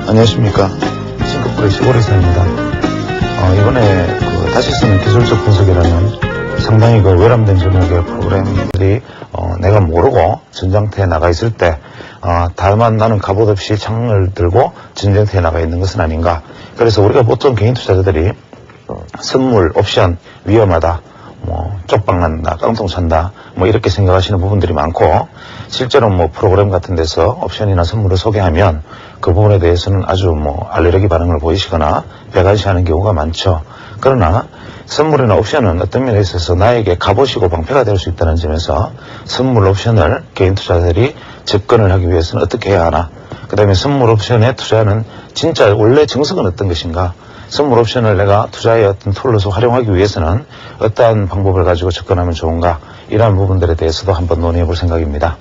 안녕하십니까. 싱가포르의 시골이사입니다. 이번에 다시 쓰는 기술적 분석이라는 상당히 외람된 제목의 프로그램들이 내가 모르고 전장터에 나가 있을 때 다만 나는 갑옷 없이 창을 들고 전장터에 나가 있는 것은 아닌가. 그래서 우리가 보통 개인 투자자들이 선물, 옵션, 위험하다, 쪽박 난다, 깡통 찬다, 이렇게 생각하시는 부분들이 많고, 실제로 프로그램 같은 데서 옵션이나 선물을 소개하면 그 부분에 대해서는 아주 알레르기 반응을 보이시거나 배관시하는 경우가 많죠. 그러나 선물이나 옵션은 어떤 면에 있어서 나에게 갑옷이고 방패가 될 수 있다는 점에서 선물 옵션을 개인 투자자들이 접근을 하기 위해서는 어떻게 해야 하나, 그 다음에 선물 옵션에 투자하는 진짜 원래 정석은 어떤 것인가, 선물 옵션을 내가 투자의 어떤 툴로서 활용하기 위해서는 어떠한 방법을 가지고 접근하면 좋은가, 이러한 부분들에 대해서도 한번 논의해 볼 생각입니다.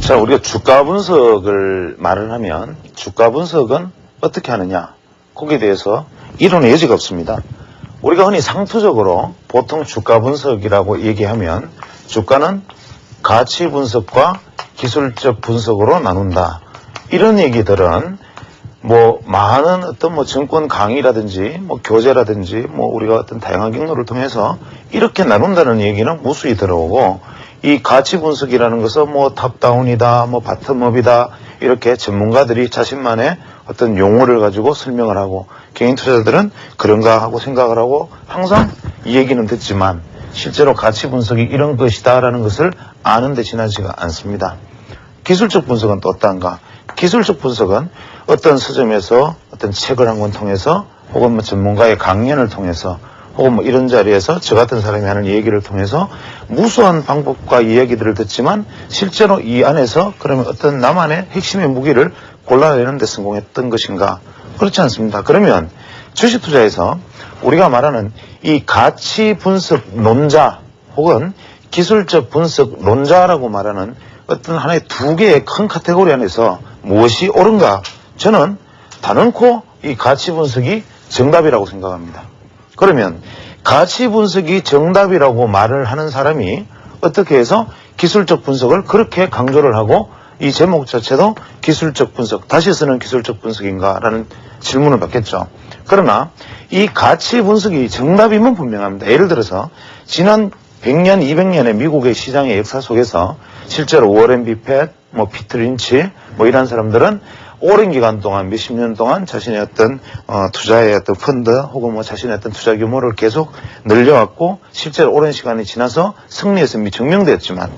자, 우리가 주가 분석을 말을 하면 주가 분석은 어떻게 하느냐, 거기에 대해서 이론의 여지가 없습니다. 우리가 흔히 상투적으로 보통 주가 분석이라고 얘기하면 주가는 가치 분석과 기술적 분석으로 나눈다. 이런 얘기들은 많은 어떤 증권 강의라든지 교재라든지 우리가 어떤 다양한 경로를 통해서 이렇게 나눈다는 얘기는 무수히 들어오고, 이 가치 분석이라는 것은 탑다운이다, 바텀업이다, 이렇게 전문가들이 자신만의 어떤 용어를 가지고 설명을 하고, 개인 투자자들은 그런가 하고 생각을 하고 항상 이 얘기는 듣지만 실제로 가치 분석이 이런 것이다라는 것을 아는데 지나지가 않습니다. 기술적 분석은 또 어떤가? 기술적 분석은 어떤 서점에서 어떤 책을 한 권 통해서 혹은 전문가의 강연을 통해서 혹은 이런 자리에서 저 같은 사람이 하는 얘기를 통해서 무수한 방법과 이야기들을 듣지만 실제로 이 안에서 그러면 어떤 나만의 핵심의 무기를 골라내는 데 성공했던 것인가? 그렇지 않습니다. 그러면 주식 투자에서 우리가 말하는 이 가치 분석 논자 혹은 기술적 분석 논자라고 말하는 어떤 하나의 두 개의 큰 카테고리 안에서 무엇이 옳은가? 저는 단언코 이 가치 분석이 정답이라고 생각합니다. 그러면 가치 분석이 정답이라고 말을 하는 사람이 어떻게 해서 기술적 분석을 그렇게 강조를 하고 이 제목 자체도 기술적 분석, 다시 쓰는 기술적 분석인가라는 질문을 받겠죠. 그러나 이 가치 분석이 정답이면 분명합니다. 예를 들어서 지난 100년, 200년의 미국의 시장의 역사 속에서 실제로 워렌 비펫, 피트 린치, 이런 사람들은 오랜 기간 동안 몇십 년 동안 자신의 어떤 투자의 어떤 펀드 혹은 자신의 어떤 투자 규모를 계속 늘려왔고 실제로 오랜 시간이 지나서 승리해서 이미 증명되었지만,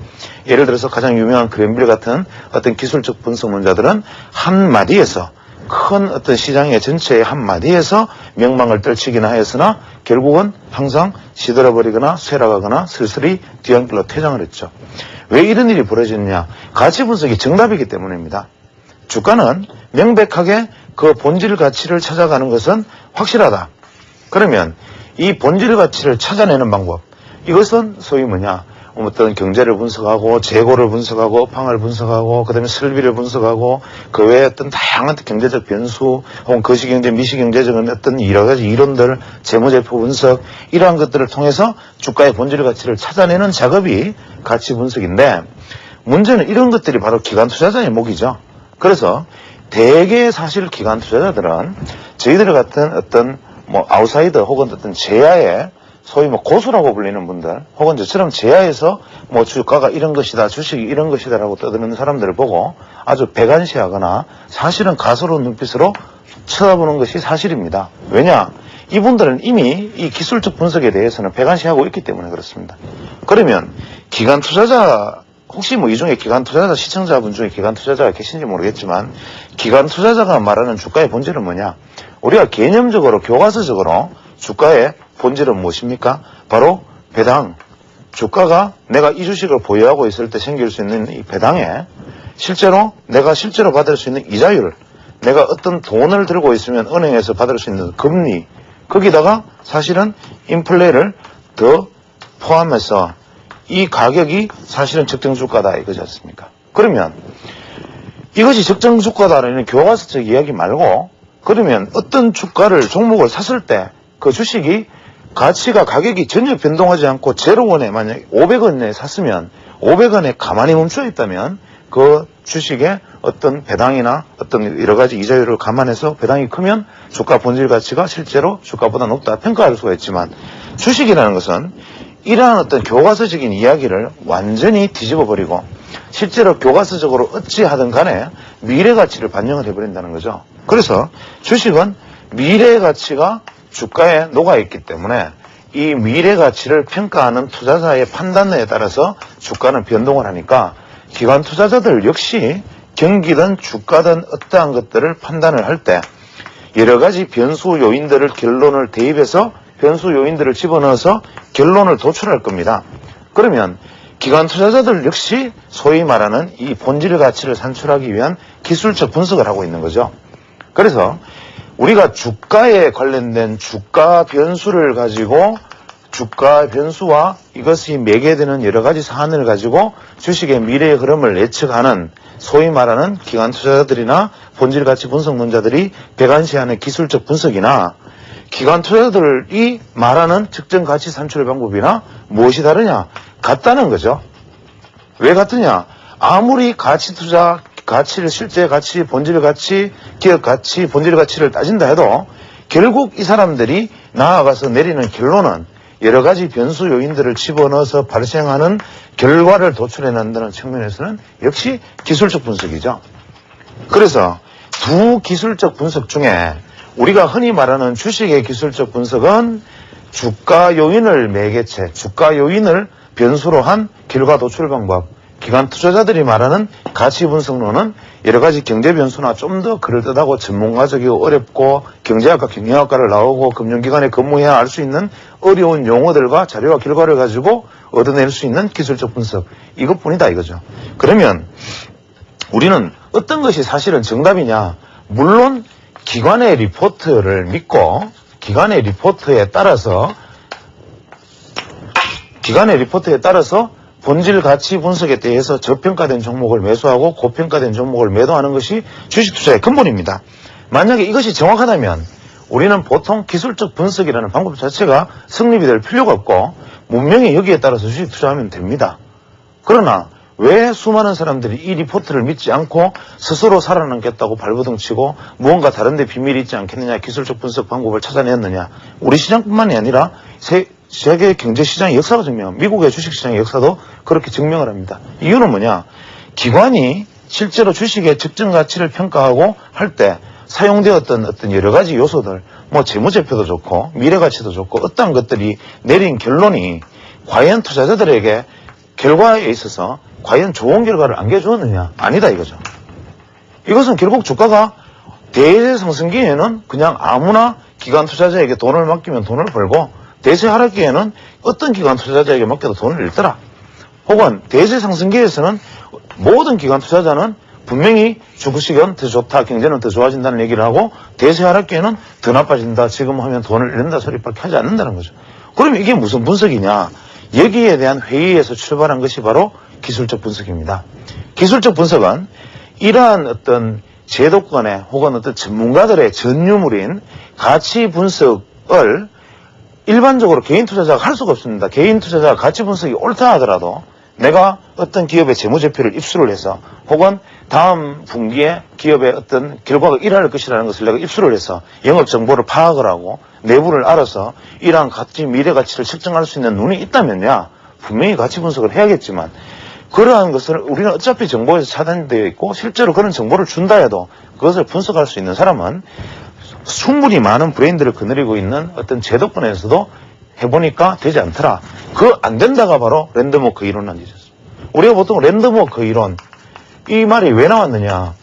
예를 들어서 가장 유명한 그랜빌 같은 어떤 기술적 분석론자들은 한 마디에서 큰 어떤 시장의 전체의 한 마디에서 명망을 떨치기나 하였으나 결국은 항상 시들어버리거나 쇠락하거나 슬슬이 뒤안길로 퇴장을 했죠. 왜 이런 일이 벌어졌냐? 가치 분석이 정답이기 때문입니다. 주가는 명백하게 그 본질 가치를 찾아가는 것은 확실하다. 그러면 이 본질 가치를 찾아내는 방법, 이것은 소위 어떤 경제를 분석하고 재고를 분석하고 방을 분석하고 그다음에 설비를 분석하고 그 외에 어떤 다양한 경제적 변수 혹은 거시경제 미시경제적인 어떤 여러 가지 이론들, 재무제표 분석, 이러한 것들을 통해서 주가의 본질 가치를 찾아내는 작업이 가치 분석인데, 문제는 이런 것들이 바로 기관 투자자의 목이죠. 그래서 대개 사실 기관 투자자들은 저희들 같은 어떤 아웃사이더 혹은 어떤 제야의 소위 고수라고 불리는 분들 혹은 저처럼 제야에서 주가가 이런 것이다, 주식이 이런 것이다라고 떠드는 사람들을 보고 아주 배관시하거나 사실은 가소로운 눈빛으로 쳐다보는 것이 사실입니다. 왜냐? 이분들은 이미 이 기술적 분석에 대해서는 배관시하고 있기 때문에 그렇습니다. 그러면 기관 투자자, 혹시 이 중에 기관 투자자, 시청자분 중에 기관 투자자가 계신지 모르겠지만, 기관 투자자가 말하는 주가의 본질은 뭐냐? 우리가 개념적으로, 교과서적으로 주가의 본질은 무엇입니까? 바로 배당. 주가가 내가 이 주식을 보유하고 있을 때 생길 수 있는 이 배당에 실제로 내가 실제로 받을 수 있는 이자율, 내가 어떤 돈을 들고 있으면 은행에서 받을 수 있는 금리, 거기다가 사실은 인플레를 더 포함해서 이 가격이 사실은 적정 주가다 이거지 않습니까? 그러면 이것이 적정 주가다라는 교과서적 이야기 말고, 그러면 어떤 주가를 종목을 샀을 때 그 주식이 가치가 가격이 전혀 변동하지 않고 0원에 만약 500원에 샀으면 500원에 가만히 멈춰 있다면 그 주식의 어떤 배당이나 어떤 여러 가지 이자율을 감안해서 배당이 크면 주가 본질 가치가 실제로 주가보다 높다 평가할 수가 있지만 주식이라는 것은 이러한 어떤 교과서적인 이야기를 완전히 뒤집어 버리고 실제로 교과서적으로 어찌하든 간에 미래 가치를 반영을 해버린다는 거죠. 그래서 주식은 미래 가치가 주가에 녹아있기 때문에 이 미래 가치를 평가하는 투자자의 판단에 따라서 주가는 변동을 하니까 기관 투자자들 역시 경기든 주가든 어떠한 것들을 판단을 할 때 여러 가지 변수 요인들을 결론을 대입해서 변수 요인들을 집어넣어서 결론을 도출할 겁니다. 그러면 기관 투자자들 역시 소위 말하는 이 본질 가치를 산출하기 위한 기술적 분석을 하고 있는 거죠. 그래서 우리가 주가에 관련된 주가 변수를 가지고 주가 변수와 이것이 매개되는 여러 가지 사안을 가지고 주식의 미래의 흐름을 예측하는 소위 말하는 기관 투자자들이나 본질 가치 분석론자들이 배관시하는 기술적 분석이나 기관 투자자들이 말하는 측정 가치 산출 방법이나 무엇이 다르냐? 같다는 거죠. 왜 같으냐? 아무리 가치 투자, 가치를 실제 가치, 본질 가치, 기업 가치, 본질 가치를 따진다 해도 결국 이 사람들이 나아가서 내리는 결론은 여러 가지 변수 요인들을 집어넣어서 발생하는 결과를 도출해낸다는 측면에서는 역시 기술적 분석이죠. 그래서 두 기술적 분석 중에 우리가 흔히 말하는 주식의 기술적 분석은 주가 요인을 매개체, 주가 요인을 변수로 한 결과 도출 방법, 기관 투자자들이 말하는 가치 분석론은 여러 가지 경제 변수나 좀 더 그럴듯하고 전문가적이고 어렵고 경제학과 경영학과를 나오고 금융기관에 근무해야 알 수 있는 어려운 용어들과 자료와 결과를 가지고 얻어낼 수 있는 기술적 분석, 이것뿐이다 이거죠. 그러면 우리는 어떤 것이 사실은 정답이냐? 물론 기관의 리포트를 믿고 기관의 리포트에 따라서 본질 가치 분석에 대해서 저평가된 종목을 매수하고 고평가된 종목을 매도하는 것이 주식 투자의 근본입니다. 만약에 이것이 정확하다면 우리는 보통 기술적 분석이라는 방법 자체가 성립이 될 필요가 없고 문명이 여기에 따라서 주식 투자하면 됩니다. 그러나 왜 수많은 사람들이 이 리포트를 믿지 않고 스스로 살아남겠다고 발버둥 치고 무언가 다른 데 비밀이 있지 않겠느냐, 기술적 분석 방법을 찾아냈느냐. 우리 시장뿐만이 아니라 세계 경제시장의 역사가 증명합니다. 미국의 주식시장의 역사도 그렇게 증명을 합니다. 이유는 뭐냐? 기관이 실제로 주식의 적정 가치를 평가하고 할 때 사용되었던 어떤 여러 가지 요소들, 뭐 재무제표도 좋고 미래가치도 좋고 어떠한 것들이 내린 결론이 과연 투자자들에게 결과에 있어서 과연 좋은 결과를 안겨주었느냐? 아니다 이거죠. 이것은 결국 주가가 대세 상승기에는 그냥 아무나 기관 투자자에게 돈을 맡기면 돈을 벌고 대세 하락기에는 어떤 기관 투자자에게 맡겨도 돈을 잃더라. 혹은 대세 상승기에서는 모든 기관 투자자는 분명히 주식은 더 좋다, 경제는 더 좋아진다는 얘기를 하고 대세 하락기에는 더 나빠진다, 지금 하면 돈을 잃는다 소리밖에 하지 않는다는 거죠. 그러면 이게 무슨 분석이냐? 여기에 대한 회의에서 출발한 것이 바로 기술적 분석입니다. 기술적 분석은 이러한 어떤 제도권의 혹은 어떤 전문가들의 전유물인 가치 분석을 일반적으로 개인 투자자가 할 수가 없습니다. 개인 투자자가 가치 분석이 옳다 하더라도 내가 어떤 기업의 재무제표를 입수를 해서 혹은 다음 분기에 기업의 어떤 결과가 이러할 것이라는 것을 내가 입수를 해서 영업정보를 파악을 하고 내부를 알아서 이러한 가치, 미래 가치를 측정할 수 있는 눈이 있다면야 분명히 가치 분석을 해야겠지만 그러한 것을 우리는 어차피 정보에서 차단되어 있고 실제로 그런 정보를 준다 해도 그것을 분석할 수 있는 사람은 충분히 많은 브레인들을 거느리고 있는 어떤 제도권에서도 해보니까 되지 않더라. 그 안 된다가 바로 랜덤워크 이론이었습니다. 우리가 보통 랜덤워크 이론, 이 말이 왜 나왔느냐.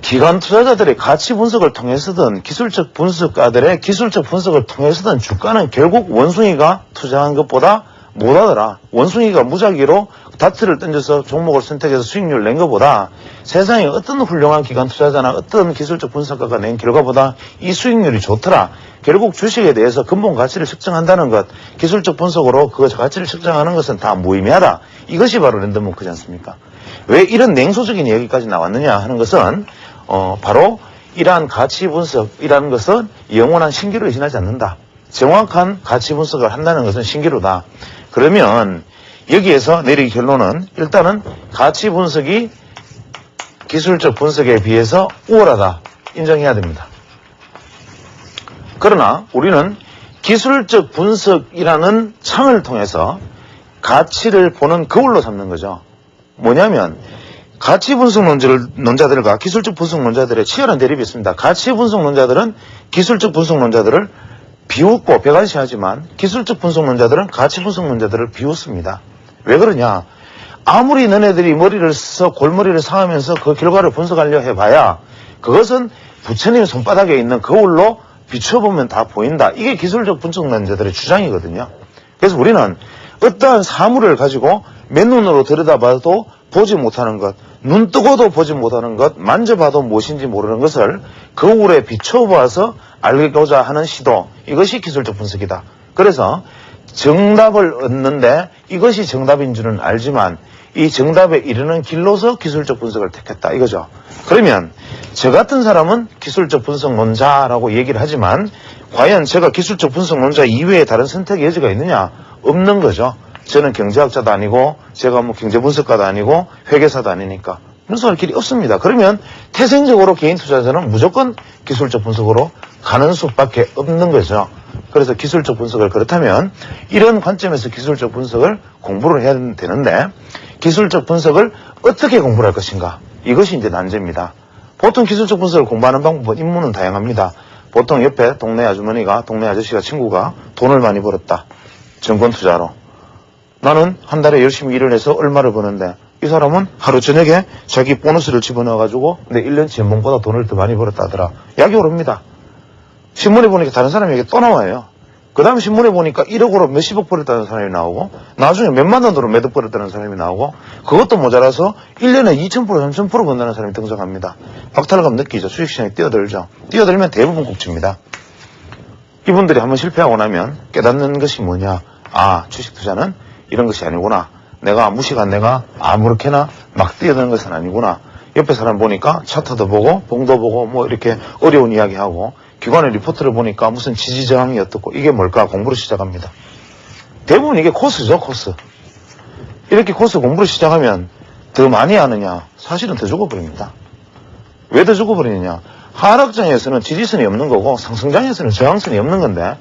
기관 투자자들의 가치 분석을 통해서든 기술적 분석가들의 기술적 분석을 통해서든 주가는 결국 원숭이가 투자한 것보다 못하더라. 원숭이가 무작위로 다트를 던져서 종목을 선택해서 수익률을 낸 것보다 세상에 어떤 훌륭한 기관 투자자나 어떤 기술적 분석가가 낸 결과보다 이 수익률이 좋더라. 결국 주식에 대해서 근본 가치를 측정한다는 것, 기술적 분석으로 그 가치를 측정하는 것은 다 무의미하다. 이것이 바로 랜덤워크지 않습니까? 왜 이런 냉소적인 얘기까지 나왔느냐 하는 것은 바로 이러한 가치 분석이라는 것은 영원한 신기를 지나지 않는다. 정확한 가치 분석을 한다는 것은 신기루다. 그러면 여기에서 내릴 결론은 일단은 가치 분석이 기술적 분석에 비해서 우월하다. 인정해야 됩니다. 그러나 우리는 기술적 분석이라는 창을 통해서 가치를 보는 거울로 삼는 거죠. 뭐냐면 가치 분석 논자들과 기술적 분석 논자들의 치열한 대립이 있습니다. 가치 분석 논자들은 기술적 분석 논자들을 비웃고 배관시하지만 기술적 분석 논자들은 가치 분석 논자들을 비웃습니다. 왜 그러냐? 아무리 너네들이 머리를 써 골머리를 상하면서 그 결과를 분석하려 해봐야 그것은 부처님의 손바닥에 있는 거울로 비춰보면 다 보인다. 이게 기술적 분석 논자들의 주장이거든요. 그래서 우리는 어떠한 사물을 가지고 맨눈으로 들여다봐도 보지 못하는 것, 눈 뜨고도 보지 못하는 것, 만져봐도 무엇인지 모르는 것을 거울에 비춰봐서 알고자 하는 시도, 이것이 기술적 분석이다. 그래서 정답을 얻는데 이것이 정답인 줄은 알지만 이 정답에 이르는 길로서 기술적 분석을 택했다 이거죠. 그러면 저 같은 사람은 기술적 분석론자라고 얘기를 하지만 과연 제가 기술적 분석론자 이외에 다른 선택의 여지가 있느냐? 없는 거죠. 저는 경제학자도 아니고 제가 뭐 경제분석가도 아니고 회계사도 아니니까 분석할 길이 없습니다. 그러면 태생적으로 개인 투자자는 무조건 기술적 분석으로 가는 수밖에 없는 거죠. 그래서 기술적 분석을 그렇다면 이런 관점에서 기술적 분석을 공부를 해야 되는데 기술적 분석을 어떻게 공부를 할 것인가? 이것이 이제 난제입니다. 보통 기술적 분석을 공부하는 방법은 입문은 다양합니다. 보통 옆에 동네 아주머니가 동네 아저씨가 친구가 돈을 많이 벌었다. 증권 투자로. 나는 한 달에 열심히 일을 해서 얼마를 버는데 이 사람은 하루 저녁에 자기 보너스를 집어넣어가지고 내 1년치 연봉보다 돈을 더 많이 벌었다더라. 약이 오릅니다. 신문에 보니까 다른 사람에게 또 나와요. 그 다음 신문에 보니까 1억으로 몇십억 벌었다는 사람이 나오고 나중에 몇만 원으로 몇억 벌었다는 사람이 나오고 그것도 모자라서 1년에 2,000% 3,000% 번다는 사람이 등장합니다. 박탈감 느끼죠. 주식시장에 뛰어들죠. 뛰어들면 대부분 국지입니다. 이분들이 한번 실패하고 나면 깨닫는 것이 뭐냐. 아, 주식 투자는 이런 것이 아니구나. 내가 무식한 내가 아무렇게나 막 뛰어드는 것은 아니구나. 옆에 사람 보니까 차트도 보고 봉도 보고 뭐 이렇게 어려운 이야기하고 기관의 리포트를 보니까 무슨 지지저항이 어떻고 이게 뭘까 공부를 시작합니다. 대부분 이게 코스죠. 코스. 이렇게 코스 공부를 시작하면 더 많이 하느냐? 사실은 더 죽어버립니다. 왜 더 죽어버리느냐? 하락장에서는 지지선이 없는 거고 상승장에서는 저항선이 없는 건데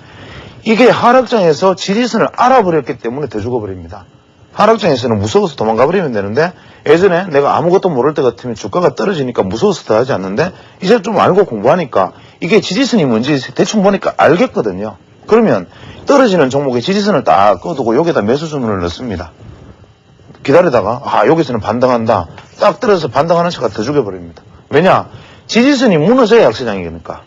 이게 하락장에서 지지선을 알아버렸기 때문에 더 죽어버립니다. 하락장에서는 무서워서 도망가 버리면 되는데 예전에 내가 아무것도 모를 때 같으면 주가가 떨어지니까 무서워서 더 하지 않는데 이제 좀 알고 공부하니까 이게 지지선이 뭔지 대충 보니까 알겠거든요. 그러면 떨어지는 종목의 지지선을 딱 꺼두고 여기다 매수 주문을 넣습니다. 기다리다가 아 여기서는 반등한다. 딱 떨어져서 반등하는 차가 더 죽여버립니다. 왜냐? 지지선이 무너져야 약세장이니까.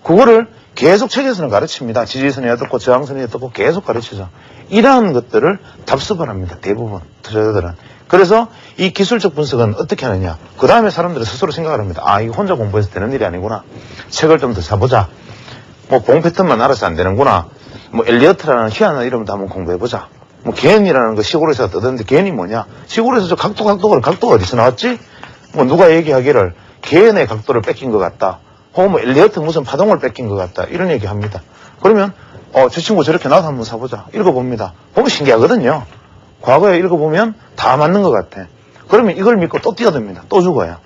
그거를 계속 책에서는 가르칩니다. 지지선이 어떻고 저항선이 어떻고 계속 가르치죠. 이러한 것들을 답습을 합니다. 대부분 투자자들은. 그래서 이 기술적 분석은 어떻게 하느냐. 그 다음에 사람들은 스스로 생각을 합니다. 아 이거 혼자 공부해서 되는 일이 아니구나. 책을 좀 더 사보자. 뭐 봉 패턴만 알아서 안 되는구나. 뭐 엘리어트라는 희한한 이름도 한번 공부해보자. 뭐 개인이라는 거 시골에서 뜨던데 개인이 뭐냐. 시골에서 저 각도가 어디서 나왔지? 뭐 누가 얘기하기를 개인의 각도를 뺏긴 것 같다. 혹은 뭐 엘리어트 무슨 파동을 뺏긴 것 같다. 이런 얘기 합니다. 그러면 저 친구 저렇게 나도 한번 사보자. 읽어봅니다. 보면 신기하거든요. 과거에 읽어보면 다 맞는 것 같아. 그러면 이걸 믿고 또 뛰어듭니다. 또 죽어요.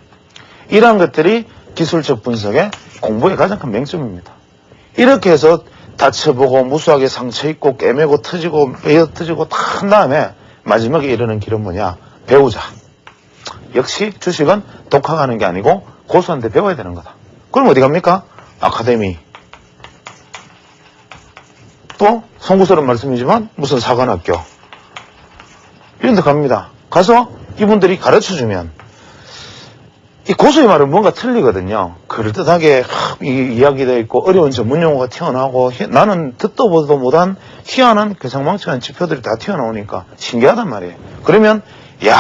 이러한 것들이 기술적 분석의 공부의 가장 큰 맹점입니다. 이렇게 해서 다쳐보고 무수하게 상처 입고 깨매고 터지고 베어 터지고 다 한 다음에 마지막에 이르는 길은 뭐냐. 배우자. 역시 주식은 독학하는 게 아니고 고수한테 배워야 되는 거다. 그럼 어디 갑니까? 아카데미. 또 송구스러운 말씀이지만 무슨 사관학교. 이런 데 갑니다. 가서 이분들이 가르쳐주면 이 고수의 말은 뭔가 틀리거든요. 그럴듯하게 이야기되어 있고 어려운 전문용어가 튀어나오고 나는 듣도 보도 못한 희한한 괴상망측한 지표들이 다 튀어나오니까 신기하단 말이에요. 그러면 야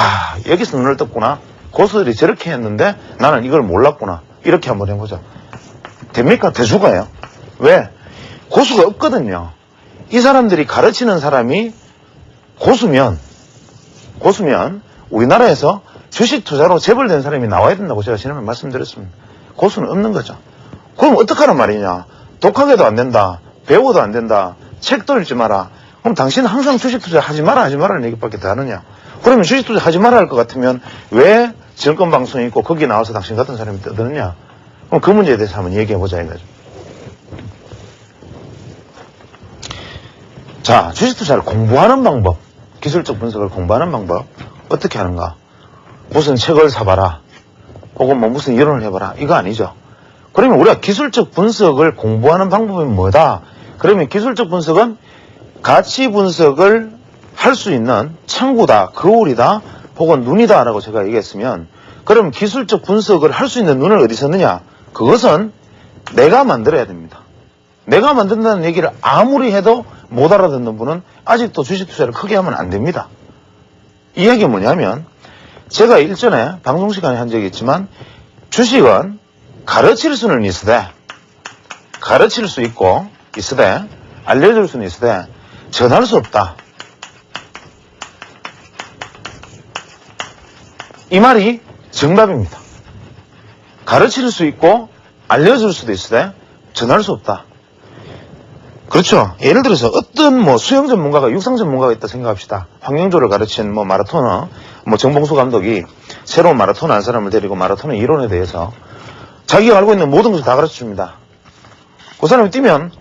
여기서 눈을 떴구나. 고수들이 저렇게 했는데 나는 이걸 몰랐구나. 이렇게 한번 해보자. 됩니까? 더 죽어요. 왜? 고수가 없거든요. 이 사람들이 가르치는 사람이 고수면 우리나라에서 주식 투자로 재벌된 사람이 나와야 된다고 제가 지난번에 말씀드렸습니다. 고수는 없는 거죠. 그럼 어떡하란 말이냐. 독학해도 안 된다. 배워도 안 된다. 책도 읽지 마라. 그럼 당신은 항상 주식 투자 하지 마라는 얘기밖에 더 하느냐. 그러면 주식 투자 하지 마라 할 것 같으면 왜 정권 방송이 있고 거기 나와서 당신 같은 사람이 떠드느냐. 그럼 그 문제에 대해서 한번 얘기해보자 이거죠. 자, 주식 투자를 공부하는 방법, 기술적 분석을 공부하는 방법 어떻게 하는가? 무슨 책을 사봐라. 혹은 뭐 무슨 이론을 해봐라. 이거 아니죠. 그러면 우리가 기술적 분석을 공부하는 방법이 뭐다? 그러면 기술적 분석은 가치 분석을 할 수 있는 창구다, 거울이다, 혹은 눈이다 라고 제가 얘기했으면 그럼 기술적 분석을 할 수 있는 눈을 어디서 넣느냐? 그것은 내가 만들어야 됩니다. 내가 만든다는 얘기를 아무리 해도 못 알아듣는 분은 아직도 주식 투자를 크게 하면 안 됩니다. 이 얘기가 뭐냐면 제가 일전에 방송 시간에 한 적이 있지만 주식은 가르칠 수는 있으되 가르칠 수 있고 있으되 알려줄 수는 있으되 전할 수 없다. 이 말이 정답입니다. 가르칠 수 있고 알려줄 수도 있으되 전할 수 없다. 그렇죠. 예를 들어서 어떤 뭐 수영 전문가가 육상 전문가가 있다 생각합시다. 황영조를 가르친 뭐 마라토너 뭐 정봉수 감독이 새로운 마라토너 한 사람을 데리고 마라토너 이론에 대해서 자기가 알고 있는 모든 것을 다 가르쳐줍니다. 그 사람이 뛰면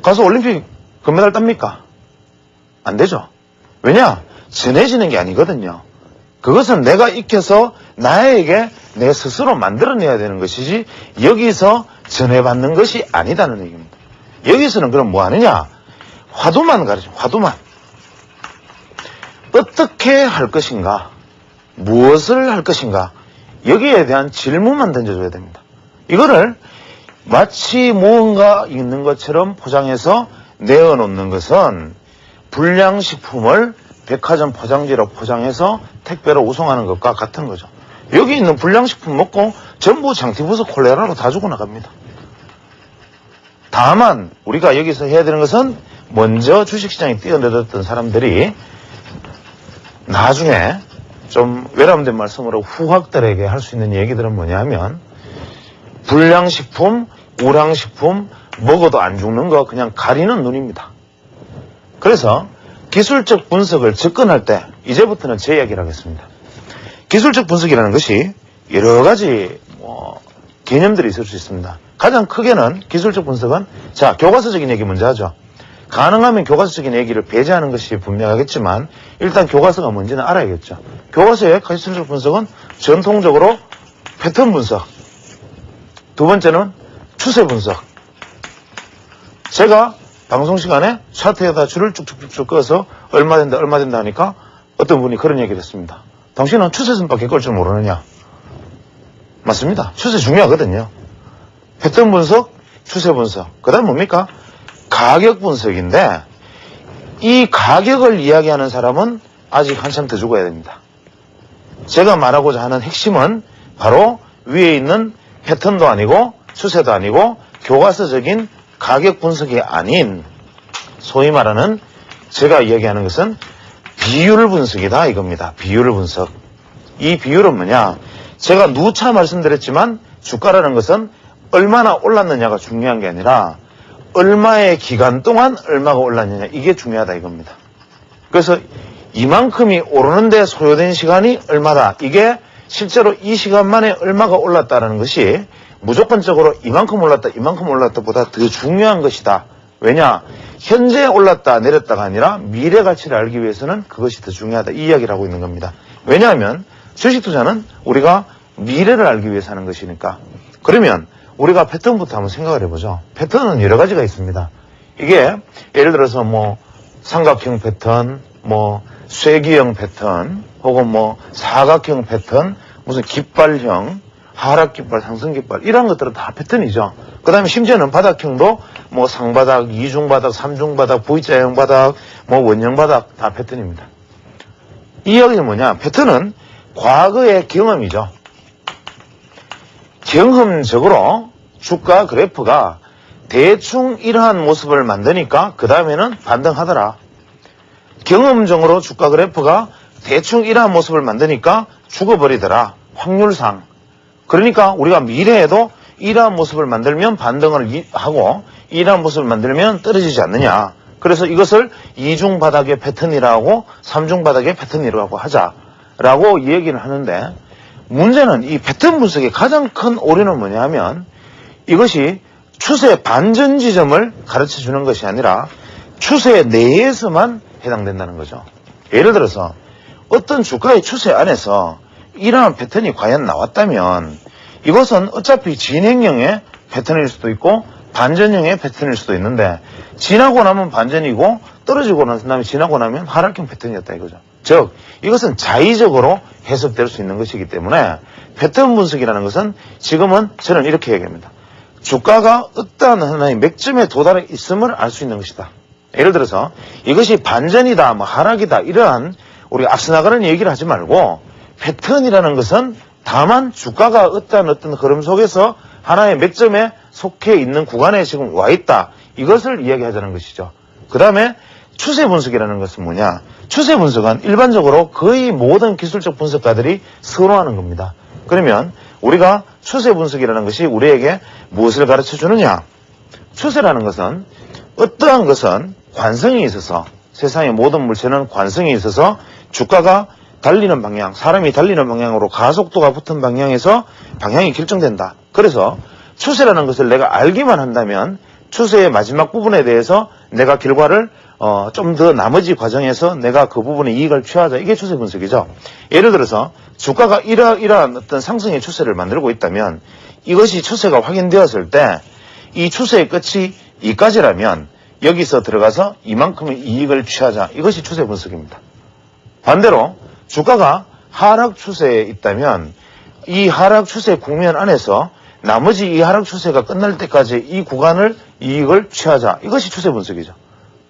가서 올림픽 금메달 땁니까? 안 되죠. 왜냐? 전해지는 게 아니거든요. 그것은 내가 익혀서 나에게 내 스스로 만들어내야 되는 것이지 여기서 전해받는 것이 아니다는 얘기입니다. 여기서는 그럼 뭐 하느냐? 화두만 가르쳐. 화두만. 어떻게 할 것인가? 무엇을 할 것인가? 여기에 대한 질문만 던져줘야 됩니다. 이거를 마치 무언가 있는 것처럼 포장해서 내어놓는 것은 불량식품을 백화점 포장지로 포장해서 택배로 우송하는 것과 같은 거죠. 여기 있는 불량식품 먹고 전부 장티푸스 콜레라로 다 죽어나갑니다. 다만 우리가 여기서 해야 되는 것은 먼저 주식시장에 뛰어내렸던 사람들이 나중에 좀 외람된 말씀으로 후학들에게 할 수 있는 얘기들은 뭐냐면 불량식품, 우량식품 먹어도 안 죽는 거 그냥 가리는 눈입니다. 그래서 기술적 분석을 접근할 때 이제부터는 제 이야기를 하겠습니다. 기술적 분석이라는 것이 여러 가지 개념들이 있을 수 있습니다. 가장 크게는 기술적 분석은 자 교과서적인 얘기 먼저 하죠. 가능하면 교과서적인 얘기를 배제하는 것이 분명하겠지만 일단 교과서가 뭔지는 알아야겠죠. 교과서의 기술적 분석은 전통적으로 패턴 분석, 두 번째는 추세 분석. 제가 방송 시간에 차트에다 줄을 쭉쭉쭉 꺼서 얼마 된다 하니까 어떤 분이 그런 얘기를 했습니다. 당신은 추세선밖에 끌 줄 모르느냐? 맞습니다. 추세 중요하거든요. 패턴 분석, 추세 분석. 그 다음 뭡니까? 가격 분석인데 이 가격을 이야기하는 사람은 아직 한참 더 죽어야 됩니다. 제가 말하고자 하는 핵심은 바로 위에 있는 패턴도 아니고 추세도 아니고 교과서적인 가격 분석이 아닌 소위 말하는 제가 이야기하는 것은 비율 분석이다 이겁니다. 비율 분석. 이 비율은 뭐냐? 제가 누차 말씀드렸지만 주가라는 것은 얼마나 올랐느냐가 중요한 게 아니라 얼마의 기간 동안 얼마가 올랐느냐 이게 중요하다 이겁니다. 그래서 이만큼이 오르는데 소요된 시간이 얼마다. 이게 실제로 이 시간 만에 얼마가 올랐다는 것이 무조건적으로 이만큼 올랐다 보다 더 중요한 것이다. 왜냐? 현재 올랐다 내렸다가 아니라 미래 가치를 알기 위해서는 그것이 더 중요하다. 이 이야기를 하고 있는 겁니다. 왜냐하면 주식 투자는 우리가 미래를 알기 위해서 하는 것이니까. 그러면 우리가 패턴부터 한번 생각을 해보죠. 패턴은 여러 가지가 있습니다. 이게 예를 들어서 뭐 삼각형 패턴, 뭐 쇠기형 패턴, 혹은 뭐 사각형 패턴, 무슨 깃발형, 하락깃발, 상승깃발 이런 것들은 다 패턴이죠. 그 다음에 심지어는 바닥형도 뭐 상바닥, 이중바닥, 삼중바닥, V자형 바닥, 뭐 원형 바닥 다 패턴입니다. 이 이야기는 뭐냐? 패턴은 과거의 경험이죠. 경험적으로 주가 그래프가 대충 이러한 모습을 만드니까 그 다음에는 반등하더라. 경험적으로 주가 그래프가 대충 이러한 모습을 만드니까 죽어버리더라. 확률상. 그러니까 우리가 미래에도 이러한 모습을 만들면 반등을 하고 이러한 모습을 만들면 떨어지지 않느냐. 그래서 이것을 이중 바닥의 패턴이라고 삼중 바닥의 패턴이라고 하자라고 얘기를 하는데, 문제는 이 패턴 분석의 가장 큰 오류는 뭐냐 하면 이것이 추세 반전 지점을 가르쳐 주는 것이 아니라 추세 내에서만 해당된다는 거죠. 예를 들어서 어떤 주가의 추세 안에서 이러한 패턴이 과연 나왔다면 이것은 어차피 진행형의 패턴일 수도 있고 반전형의 패턴일 수도 있는데, 지나고 나면 반전이고 떨어지고 난 다음에 지나고 나면 하락형 패턴이었다 이거죠. 즉 이것은 자의적으로 해석될 수 있는 것이기 때문에 패턴 분석이라는 것은 지금은 저는 이렇게 얘기합니다. 주가가 어떠한 하나의 맥점에 도달해 있음을 알 수 있는 것이다. 예를 들어서 이것이 반전이다, 뭐 하락이다, 이러한 우리가 앞서 나가는 얘기를 하지 말고, 패턴이라는 것은 다만 주가가 어떤 흐름 속에서 하나의 맥점에 속해 있는 구간에 지금 와 있다, 이것을 이야기하자는 것이죠. 그 다음에 추세 분석이라는 것은 뭐냐? 추세 분석은 일반적으로 거의 모든 기술적 분석가들이 선호하는 겁니다. 그러면 우리가 추세 분석이라는 것이 우리에게 무엇을 가르쳐 주느냐? 추세라는 것은 어떠한 것은 관성이 있어서, 세상의 모든 물체는 관성이 있어서 주가가 달리는 방향, 사람이 달리는 방향으로 가속도가 붙은 방향에서 방향이 결정된다. 그래서 추세라는 것을 내가 알기만 한다면 추세의 마지막 부분에 대해서 내가 결과를 좀 더 나머지 과정에서 내가 그 부분에 이익을 취하자. 이게 추세 분석이죠. 예를 들어서 주가가 이러한 어떤 상승의 추세를 만들고 있다면 이것이 추세가 확인되었을 때 이 추세의 끝이 이까지라면 여기서 들어가서 이만큼의 이익을 취하자. 이것이 추세 분석입니다. 반대로 주가가 하락 추세에 있다면 이 하락 추세 국면 안에서 나머지 이 하락 추세가 끝날 때까지 이 구간을 이익을 취하자. 이것이 추세 분석이죠.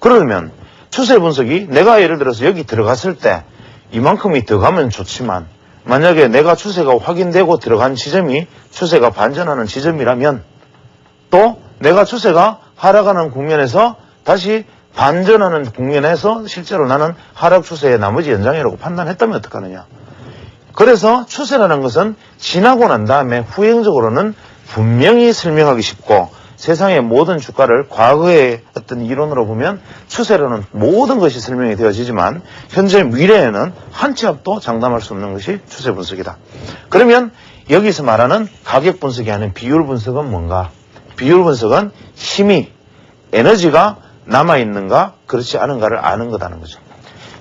그러면 추세 분석이 내가 예를 들어서 여기 들어갔을 때 이만큼이 더 가면 좋지만, 만약에 내가 추세가 확인되고 들어간 지점이 추세가 반전하는 지점이라면, 또 내가 추세가 하락하는 국면에서 다시 반전하는 국면에서 실제로 나는 하락 추세의 나머지 연장이라고 판단했다면 어떡하느냐. 그래서 추세라는 것은 지나고 난 다음에 후행적으로는 분명히 설명하기 쉽고, 세상의 모든 주가를 과거의 어떤 이론으로 보면 추세로는 모든 것이 설명이 되어지지만 현재 미래에는 한 치 앞도 장담할 수 없는 것이 추세 분석이다. 그러면 여기서 말하는 가격 분석이 아닌 비율 분석은 뭔가? 비율 분석은 힘이, 에너지가 남아있는가 그렇지 않은가를 아는 거다는 거죠.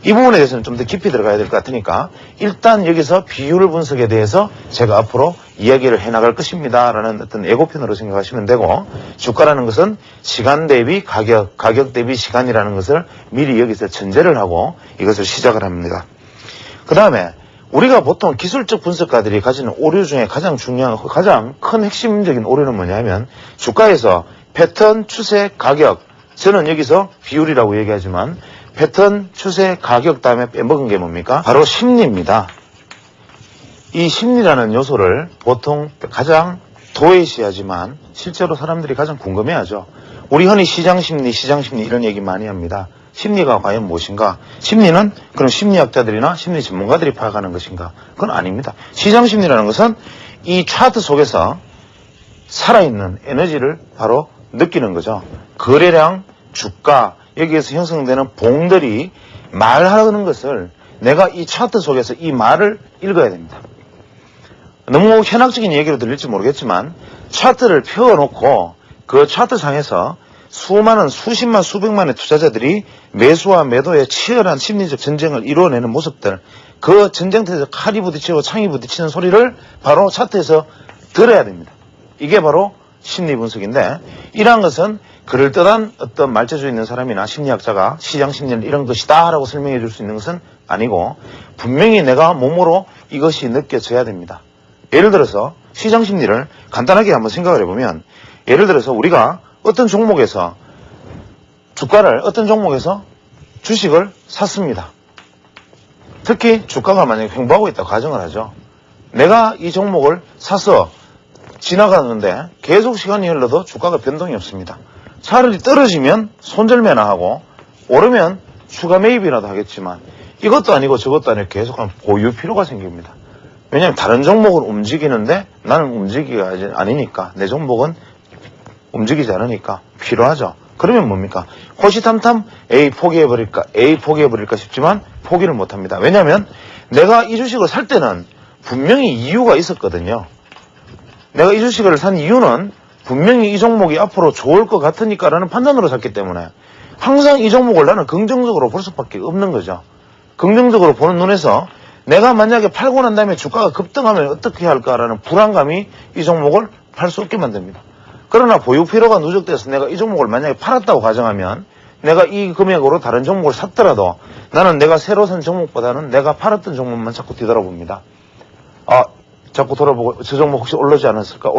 이 부분에 대해서는 좀 더 깊이 들어가야 될 것 같으니까 일단 여기서 비율 분석에 대해서 제가 앞으로 이야기를 해나갈 것입니다 라는 어떤 예고편으로 생각하시면 되고, 주가라는 것은 시간 대비 가격, 가격 대비 시간이라는 것을 미리 여기서 전제를 하고 이것을 시작을 합니다. 그 다음에 우리가 보통 기술적 분석가들이 가지는 오류 중에 가장 중요한, 가장 큰 핵심적인 오류는 뭐냐면, 주가에서 패턴, 추세, 가격, 저는 여기서 비율이라고 얘기하지만 패턴, 추세, 가격 다음에 빼먹은 게 뭡니까? 바로 심리입니다. 이 심리라는 요소를 보통 가장 도외시하지만 실제로 사람들이 가장 궁금해하죠. 우리 흔히 시장심리 이런 얘기 많이 합니다. 심리가 과연 무엇인가? 심리는 그럼 심리학자들이나 심리 전문가들이 파악하는 것인가? 그건 아닙니다. 시장심리라는 것은 이 차트 속에서 살아있는 에너지를 바로 느끼는 거죠. 거래량, 주가, 여기에서 형성되는 봉들이 말하는 것을 내가 이 차트 속에서 이 말을 읽어야 됩니다. 너무 현학적인 얘기로 들릴지 모르겠지만 차트를 펴놓고 그 차트상에서 수많은 수십만 수백만의 투자자들이 매수와 매도에 치열한 심리적 전쟁을 이루어내는 모습들, 그 전쟁터에서 칼이 부딪히고 창이 부딪히는 소리를 바로 차트에서 들어야 됩니다. 이게 바로 심리 분석인데, 이러한 것은 그럴듯한 어떤 말재주 있는 사람이나 심리학자가 시장 심리는 이런 것이다 라고 설명해 줄 수 있는 것은 아니고, 분명히 내가 몸으로 이것이 느껴져야 됩니다. 예를 들어서 시장 심리를 간단하게 한번 생각을 해보면, 예를 들어서 우리가 어떤 종목에서 주식을 샀습니다. 특히 주가가 만약에 횡보하고 있다고 가정을 하죠. 내가 이 종목을 사서 지나가는데 계속 시간이 흘러도 주가가 변동이 없습니다. 차라리 떨어지면 손절매나 하고 오르면 추가 매입이라도 하겠지만 이것도 아니고 저것도 아니고 계속 보유 필요가 생깁니다. 왜냐하면 다른 종목은 움직이는데 나는 움직이기가 아니니까, 내 종목은 움직이지 않으니까 필요하죠. 그러면 뭡니까? 호시탐탐 A 포기해버릴까 싶지만 포기를 못합니다. 왜냐하면 내가 이 주식을 살 때는 분명히 이유가 있었거든요. 내가 이 주식을 산 이유는 분명히 이 종목이 앞으로 좋을 것 같으니까 라는 판단으로 샀기 때문에 항상 이 종목을 나는 긍정적으로 볼 수밖에 없는 거죠. 긍정적으로 보는 눈에서 내가 만약에 팔고 난 다음에 주가가 급등하면 어떻게 할까라는 불안감이 이 종목을 팔 수 없게 만듭니다. 그러나 보유 필요가 누적돼서 내가 이 종목을 만약에 팔았다고 가정하면 내가 이 금액으로 다른 종목을 샀더라도 나는 내가 새로 산 종목보다는 내가 팔았던 종목만 자꾸 뒤돌아봅니다. 자꾸 돌아보고 저 종목 혹시 오르지 않았을까?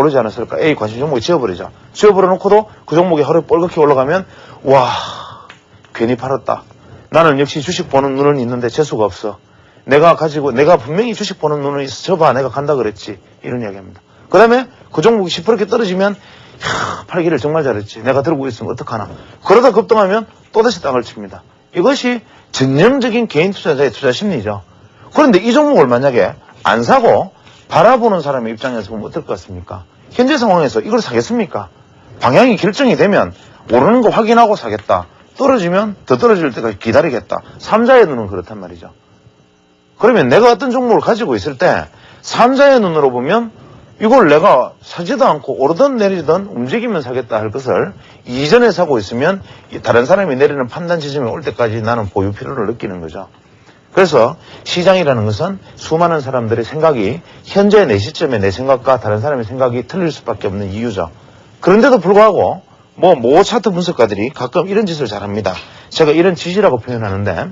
A 관심 종목이 지워버리죠. 지워버려 놓고도 그 종목이 하루에 뻘겋게 올라가면 와, 괜히 팔았다. 나는 역시 주식 보는 눈은 있는데 재수가 없어. 내가 분명히 주식 보는 눈은 있어. 저봐, 내가 간다 그랬지. 이런 이야기합니다. 그 다음에 그 종목이 시퍼렇게 떨어지면 팔기를 정말 잘했지. 내가 들고 있으면 어떡하나. 그러다 급등하면 또다시 땅을 칩니다. 이것이 전형적인 개인 투자자의 투자 심리죠. 그런데 이 종목을 만약에 안 사고 바라보는 사람의 입장에서 보면 어떨 것 같습니까? 현재 상황에서 이걸 사겠습니까? 방향이 결정이 되면 오르는 거 확인하고 사겠다. 떨어지면 더 떨어질 때까지 기다리겠다. 삼자의 눈은 그렇단 말이죠. 그러면 내가 어떤 종목을 가지고 있을 때 삼자의 눈으로 보면 이걸 내가 사지도 않고 오르든 내리든 움직이면 사겠다 할 것을 이전에 사고 있으면 다른 사람이 내리는 판단 지점에 올 때까지 나는 보유 필요를 느끼는 거죠. 그래서 시장이라는 것은 수많은 사람들의 생각이 현재 내 시점에 내 생각과 다른 사람의 생각이 틀릴 수밖에 없는 이유죠. 그런데도 불구하고 모 차트 분석가들이 가끔 이런 짓을 잘합니다. 제가 이런 짓이라고 표현하는데,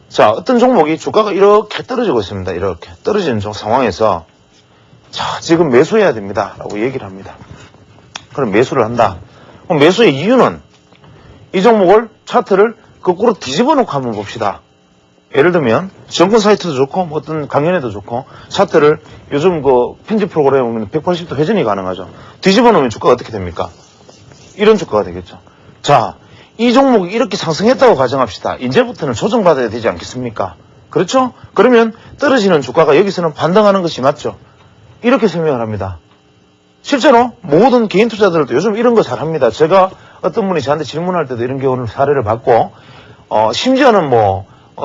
자, 어떤 종목이 주가가 이렇게 떨어지고 있습니다. 이렇게 떨어지는 상황에서 자, 지금 매수해야 됩니다 라고 얘기를 합니다. 그럼 매수를 한다. 그럼 매수의 이유는 이 종목을 차트를 거꾸로 뒤집어 놓고 한번 봅시다. 예를 들면 정권 사이트도 좋고 어떤 강연에도 좋고 차트를 요즘 그 편집 프로그램에 보면 180도 회전이 가능하죠. 뒤집어 놓으면 주가가 어떻게 됩니까? 이런 주가가 되겠죠. 자, 이 종목이 이렇게 상승했다고 가정합시다. 이제부터는 조정받아야 되지 않겠습니까? 그렇죠? 그러면 떨어지는 주가가 여기서는 반등하는 것이 맞죠. 이렇게 설명을 합니다. 실제로 모든 개인 투자들도 요즘 이런 거 잘합니다. 제가 어떤 분이 저한테 질문할 때도 이런 경우를 사례를 받고 심지어는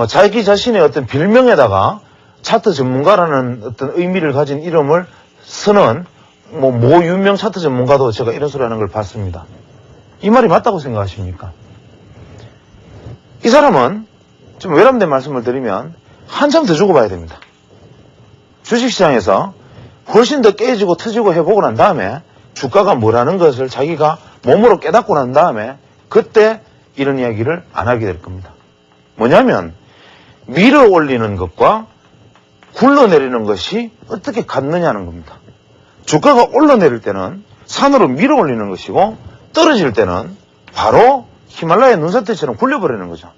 자기 자신의 어떤 별명에다가 차트 전문가라는 어떤 의미를 가진 이름을 쓰는 모 유명 차트 전문가도 제가 이런 소리 하는 걸 봤습니다. 이 말이 맞다고 생각하십니까? 이 사람은 좀 외람된 말씀을 드리면 한참 더 주고 봐야 됩니다. 주식시장에서 훨씬 더 깨지고 터지고 해보고 난 다음에 주가가 뭐라는 것을 자기가 몸으로 깨닫고 난 다음에 그때 이런 이야기를 안 하게 될 겁니다. 뭐냐면 밀어 올리는 것과 굴러내리는 것이 어떻게 같느냐는 겁니다. 주가가 올라내릴 때는 산으로 밀어 올리는 것이고 떨어질 때는 바로 히말라야 눈사태처럼 굴려버리는 거죠.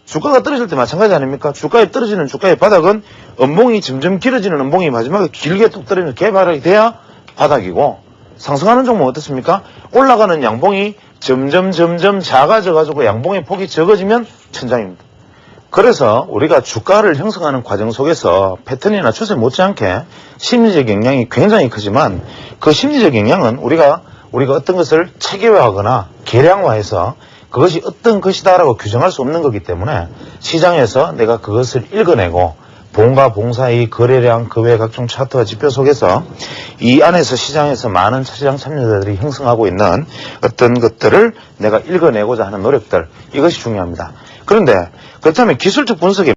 주가가 떨어질 때 마찬가지 아닙니까? 주가에 떨어지는 주가의 바닥은 음봉이 점점 길어지는 음봉이 마지막에 길게 뚝 떨어지는 개바닥이 돼야 바닥이고, 상승하는 종목은 어떻습니까? 올라가는 양봉이 점점 작아져가지고 양봉의 폭이 적어지면 천장입니다. 그래서 우리가 주가를 형성하는 과정 속에서 패턴이나 추세 못지않게 심리적 영향이 굉장히 크지만 그 심리적 영향은 우리가 어떤 것을 체계화하거나 계량화해서 그것이 어떤 것이다라고 규정할 수 없는 거기 때문에 시장에서 내가 그것을 읽어내고 봉과 봉 사이 거래량, 그 외 각종 차트와 지표 속에서 이 안에서 시장에서 많은 시장 참여자들이 형성하고 있는 어떤 것들을 내가 읽어내고자 하는 노력들, 이것이 중요합니다. 그런데 그렇다면 기술적 분석에